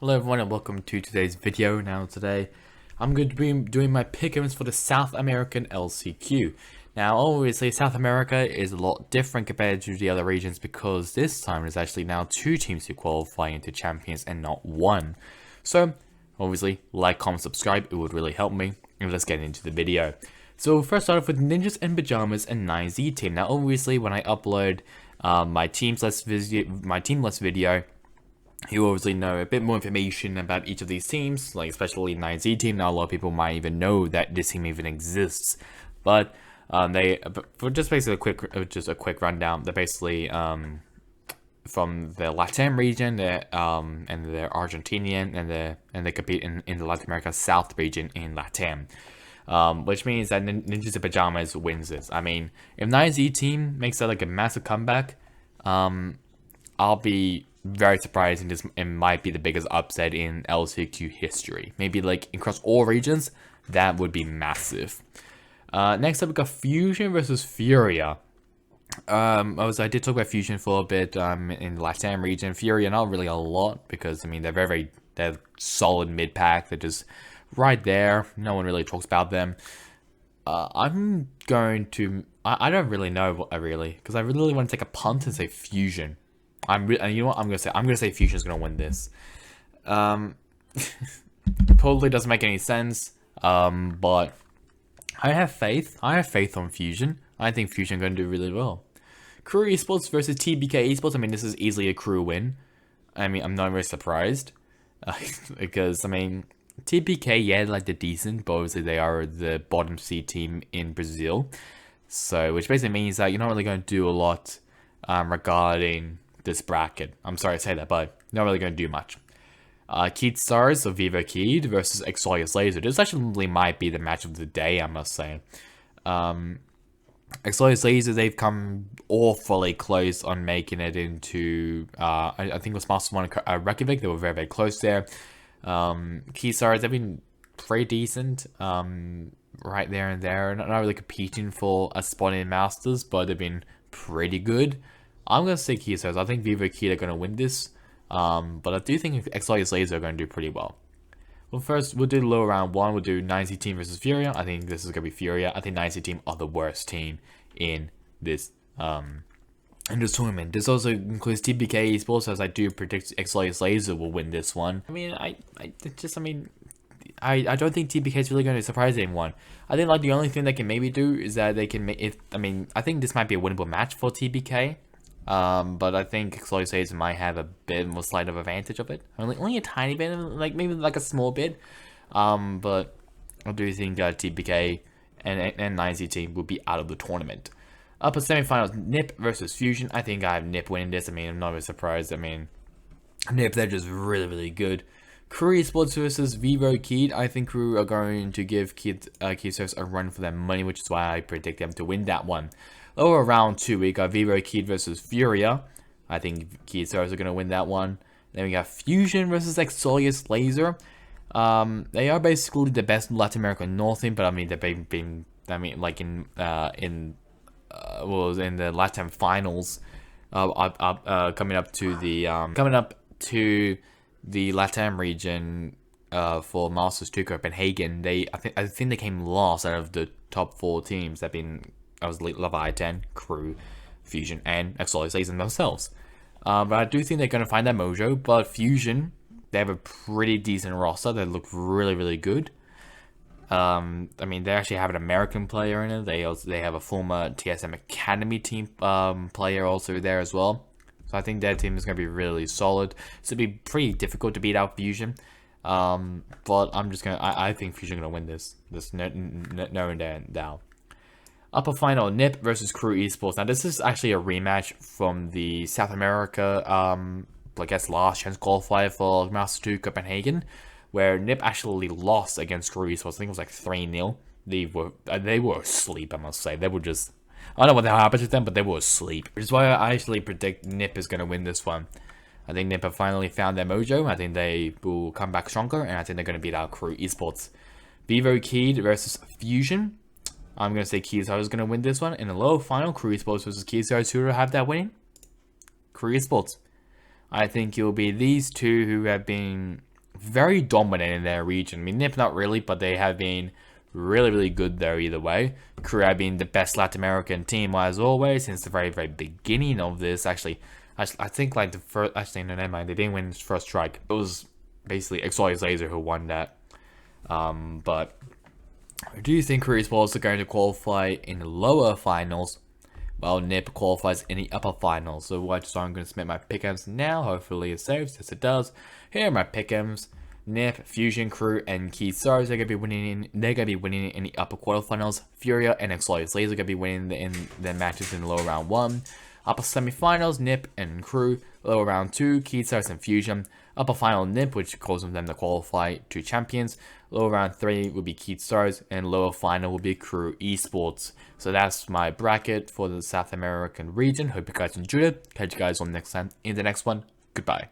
Hello everyone and welcome to today's video. Now today I'm going to be doing my Pickems for the South American LCQ. Now obviously South America is a lot different compared to the other regions because this time there's actually now 2 teams who qualify into champions and not 1. So obviously like, comment, subscribe, it would really help me, and let's get into the video. So first start off with Ninjas in Pajamas and 9Z team. Now obviously when I upload my team list video, you obviously know a bit more information about each of these teams, like especially 9Z team. Now a lot of people might even know that this team even exists, but for just basically a quick rundown. They're basically from the Latin region, and they're Argentinian, and they compete in the Latin America South region in Latam. Which means that Ninjas in Pajamas wins this. I mean, if 9Z team makes that like a massive comeback, I'll be very surprised, and it might be the biggest upset in LCQ history. Maybe like across all regions, that would be massive. Next up, we got Fusion versus Furia. I did talk about Fusion for a bit in the Latam region. Furia, not really a lot, because I mean they're solid mid pack. They're just right there. No one really talks about them. I don't really know because I really want to take a punt and say Fusion. You know what I'm gonna say Fusion's gonna win this. Probably doesn't make any sense. But I have faith. I have faith on Fusion. I think Fusion gonna do really well. Crew Esports versus TBK Esports. I mean, this is easily a crew win. I mean, I'm not very surprised because I mean, TBK, yeah, like they're decent, but obviously they are the bottom seed team in Brazil. So, which basically means that you're not really going to do a lot regarding this bracket. I'm sorry to say that, but not really going to do much. Keed Stars of Viva Keed versus Exolius Laser. This actually might be the match of the day, I must say. Exolius Laser, they've come awfully close on making it into, I think it was Master 1 Reykjavik. They were very, very close there. Keed Stars, they've been pretty decent, right there and there. Not really competing for a spot in Masters, but they've been pretty good. I'm going to say Keed Stars. I think Viva Keed are going to win this. But I do think Exolius Laser are going to do pretty well. Well, first, we'll do low round 1. We'll do 9Z team versus Furia. I think this is going to be Furia. I think 9Z team are the worst team in this tournament. This also includes TBK Esports, as I do predict Exolius Laser will win this one. I mean, I don't think TBK is really going to surprise anyone. I think like the only thing they can maybe do is that they can I think this might be a winnable match for TBK. But I think Exolius Laser might have a bit more slight of advantage of it. Only a tiny bit, like maybe like a small bit. But I do think TBK and 9Z team will be out of the tournament. Upper semifinals, Nip versus Fusion. I think I have Nip winning this. I mean, I'm not really surprised. I mean, Nip, they're just really, really good. Crew Esports versus Vivo Keed. I think Crew are going to give Keed Stars a run for their money, which is why I predict them to win that one. Lower round 2, we got Vivo Keed versus Furia. I think Keed Stars are going to win that one. Then we got Fusion versus Exolius Laser. They are basically the best Latin American North team, but I mean they've been like in the Latin finals, coming up to the Latam region for Masters 2 Copenhagen. I think they came last out of the top 4 teams that been. I was Leviathan, Crew, Fusion, and Exolius Laser themselves. But I do think they're going to find their mojo. But Fusion, they have a pretty decent roster. They look really, really good. I mean, they actually have an American player in it. They have a former TSM Academy team player also there as well. So I think their team is going to be really solid. So it'll be pretty difficult to beat out Fusion. But I think Fusion going to win this. There's no doubt. Upper final, Nip versus Crew Esports. Now, this is actually a rematch from the South America, I guess, last chance qualifier for Master 2 Copenhagen, where Nip actually lost against Crew Esports. I think it was like 3-0. They were asleep, I must say. They were just, I don't know what the hell happened to them, but they were asleep. Which is why I actually predict Nip is going to win this one. I think Nip have finally found their mojo. I think they will come back stronger, and I think they're going to beat out Crew Esports. Vivo Keed versus Fusion. I'm going to say Keed Stars is going to win this one. In the lower final, Crew Esports versus Keed Stars. Who will have that winning? Crew Esports. I think it will be these two who have been very dominant in their region. I mean, NIP not really, but they have been really good there either way. Crew have been the best Latin American team as always since the very beginning of this. Actually, I think like the first. Actually, no, never mind. They didn't win first strike. It was basically Exotic Laser who won that. But do you think Crew Esports are going to qualify in the lower finals? Well, NIP qualifies in the upper finals. So I'm going to submit my Pickems now. Hopefully it saves. Yes, it does. Here are my Pickems. NIP, Fusion, Crew, and Key Stars. They're gonna be winning. They're gonna be winning in the upper quarterfinals. Furia and Exotic Laser are gonna be winning in the matches in the lower round 1. Upper semifinals, NIP and Crew. Lower round 2, Key Stars and Fusion. Upper final, NIP, which causes them to qualify to champions. Lower round 3 will be Key Stars, and lower final will be Crew Esports. So that's my bracket for the South American region. Hope you guys enjoyed it. Catch you guys on next time in the next one. Goodbye.